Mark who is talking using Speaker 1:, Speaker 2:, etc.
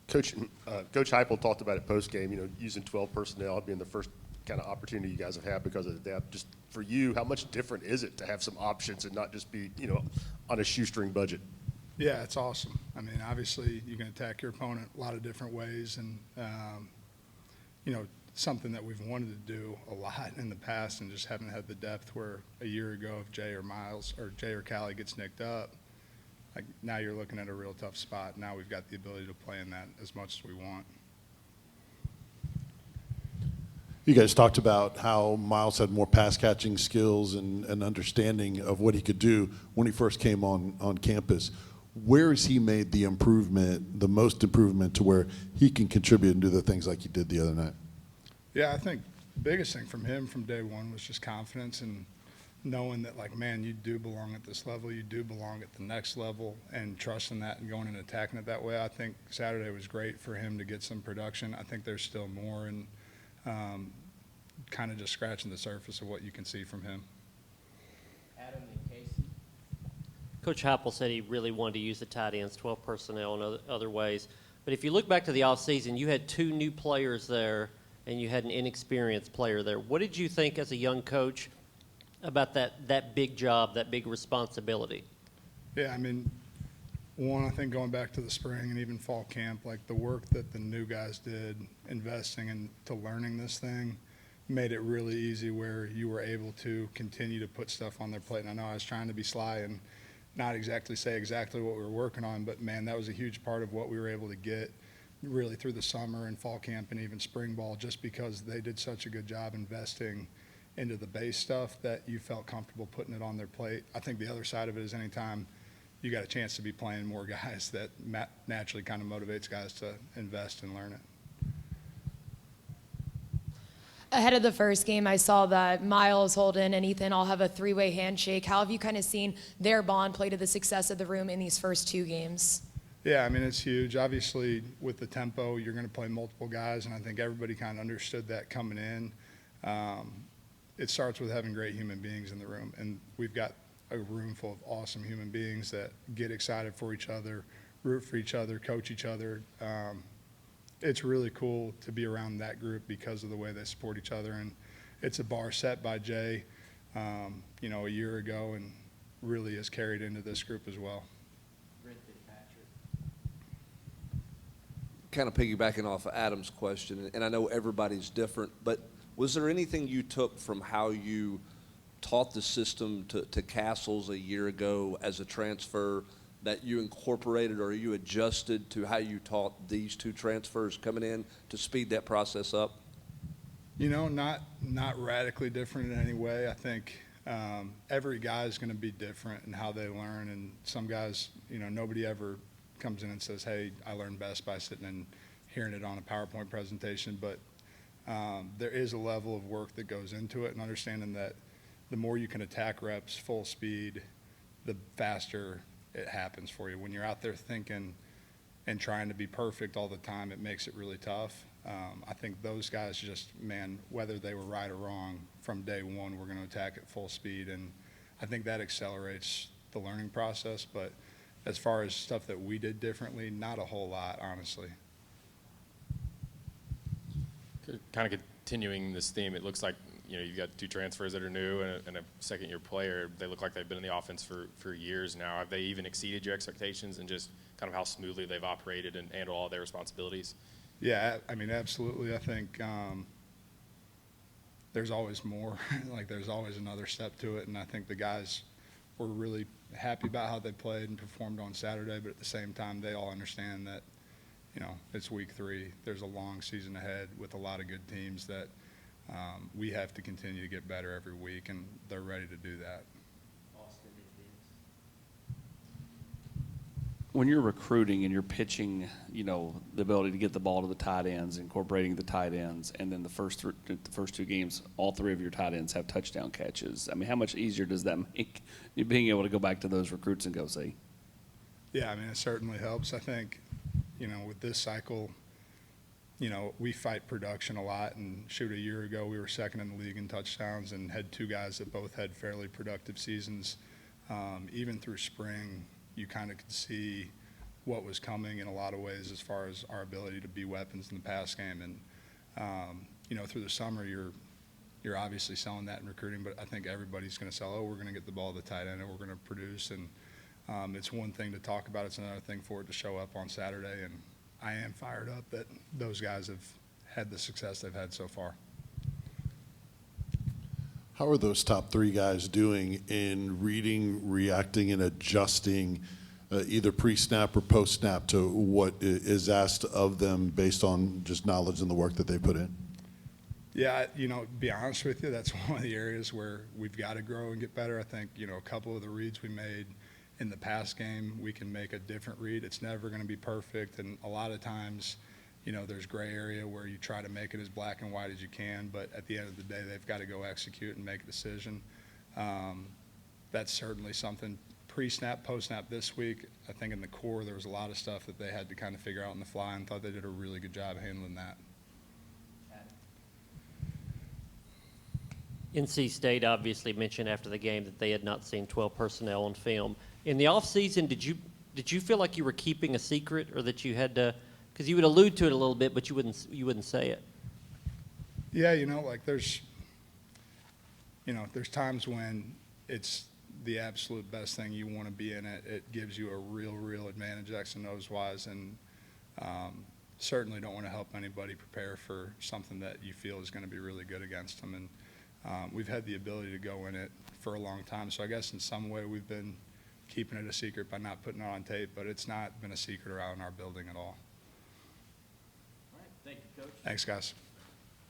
Speaker 1: Coach Heupel talked about it post game. Using 12 personnel being the first kind of opportunity you guys have had because of the depth. Just for you, how much different is it to have some options and not just be on a shoestring budget?
Speaker 2: Yeah, it's awesome. I mean, obviously you can attack your opponent a lot of different ways, and something that we've wanted to do a lot in the past and just haven't had the depth where a year ago if Jay or Callie gets nicked up, like now you're looking at a real tough spot. Now we've got the ability to play in that as much as we want.
Speaker 3: You guys talked about how Miles had more pass catching skills and understanding of what he could do when he first came on campus. Where has he made the most improvement to where he can contribute and do the things like he did the other night?
Speaker 2: Yeah, I think the biggest thing from him from day one was just confidence and knowing that, like, man, you do belong at this level, you do belong at the next level, and trusting that and going and attacking it that way. I think Saturday was great for him to get some production. I think there's still more, and kind of just scratching the surface of what you can see from him.
Speaker 4: Adam and Casey. Coach Heupel said he really wanted to use the tight ends, 12 personnel, and other ways. But if you look back to the offseason, you had 2 new players there, and you had an inexperienced player there. What did you think as a young coach about that big job, that big responsibility?
Speaker 2: Yeah, I mean, I think going back to the spring and even fall camp, like the work that the new guys did investing into learning this thing made it really easy where you were able to continue to put stuff on their plate. And I know I was trying to be sly and not exactly say exactly what we were working on, but, man, that was a huge part of what we were able to get really through the summer and fall camp and even spring ball, just because they did such a good job investing into the base stuff that you felt comfortable putting it on their plate. I think the other side of it is anytime you got a chance to be playing more guys, that naturally kind of motivates guys to invest and learn it.
Speaker 5: Ahead of the first game, I saw that Miles, Holden, and Ethan all have a 3-way handshake. How have you kind of seen their bond play to the success of the room in these first 2 games?
Speaker 2: Yeah, I mean, it's huge. Obviously, with the tempo, you're going to play multiple guys, and I think everybody kind of understood that coming in. It starts with having great human beings in the room, and we've got a room full of awesome human beings that get excited for each other, root for each other, coach each other. It's really cool to be around that group because of the way they support each other, and it's a bar set by Jay, a year ago, and really has carried into this group as well.
Speaker 6: Kind of piggybacking off of Adam's question, and I know everybody's different, but was there anything you took from how you taught the system to Castles a year ago as a transfer that you incorporated or you adjusted to how you taught these 2 transfers coming in to speed that process up?
Speaker 2: Not radically different in any way. I think every guy is going to be different in how they learn, and some guys, nobody ever comes in and says, hey, I learned best by sitting and hearing it on a PowerPoint presentation, but there is a level of work that goes into it, and understanding that the more you can attack reps full speed, the faster it happens for you. When you're out there thinking and trying to be perfect all the time, it makes it really tough. I think those guys just, man, whether they were right or wrong, from day one, we're going to attack at full speed, and I think that accelerates the learning process. But as far as stuff that we did differently, not a whole lot, honestly.
Speaker 7: Kind of continuing this theme, it looks like you've got 2 transfers that are new and a second-year player. They look like they've been in the offense for years now. Have they even exceeded your expectations and just kind of how smoothly they've operated and handled all their responsibilities?
Speaker 2: Yeah, I mean, absolutely. I think there's always more. Like, there's always another step to it, and I think the guys were really happy about how they played and performed on Saturday, but at the same time, they all understand that, it's week 3. There's a long season ahead with a lot of good teams that we have to continue to get better every week, and they're ready to do that.
Speaker 8: When you're recruiting and you're pitching, the ability to get the ball to the tight ends, incorporating the tight ends, and then the first 2 games, all 3 of your tight ends have touchdown catches. I mean, how much easier does that make you being able to go back to those recruits and go see?
Speaker 2: Yeah, I mean, it certainly helps. I think, with this cycle, we fight production a lot, and a year ago we were second in the league in touchdowns and had 2 guys that both had fairly productive seasons. Even through spring, you kind of could see what was coming in a lot of ways as far as our ability to be weapons in the pass game. And, you know, through the summer, you're obviously selling that in recruiting, but I think everybody's going to sell, oh, we're going to get the ball to the tight end and we're going to produce. And it's one thing to talk about, it's another thing for it to show up on Saturday. And I am fired up that those guys have had the success they've had so far.
Speaker 3: How are those top three guys doing in reading, reacting, and adjusting either pre-snap or post-snap to what is asked of them based on just knowledge and the work that they put in?
Speaker 2: Yeah, you know, to be honest with you, that's one of the areas where we've got to grow and get better. I think, you know, a couple of the reads we made in the pass game, we can make a different read. It's never going to be perfect, and a lot of times, you know, there's gray area where you try to make it as black and white as you can, but at the end of the day, they've got to go execute and make a decision. That's certainly something pre-snap, post-snap this week. I think in the core, there was a lot of stuff that they had to kind of figure out on the fly, and thought they did a really good job handling that.
Speaker 4: NC State obviously mentioned after the game that they had not seen 12 personnel on film. In the offseason, did you feel like you were keeping a secret, or that you had to, because you would allude to it a little bit, but you wouldn't say it?
Speaker 2: Yeah, you know, like there's times when it's the absolute best thing. You want to be in it. It gives you a real advantage, X and O's wise, and certainly don't want to help anybody prepare for something that you feel is going to be really good against them. And we've had the ability to go in it for a long time. So I guess in some way we've been keeping it a secret by not putting it on tape, but it's not been a secret around our building at all.
Speaker 4: All right, thank you, Coach.
Speaker 2: Thanks, guys.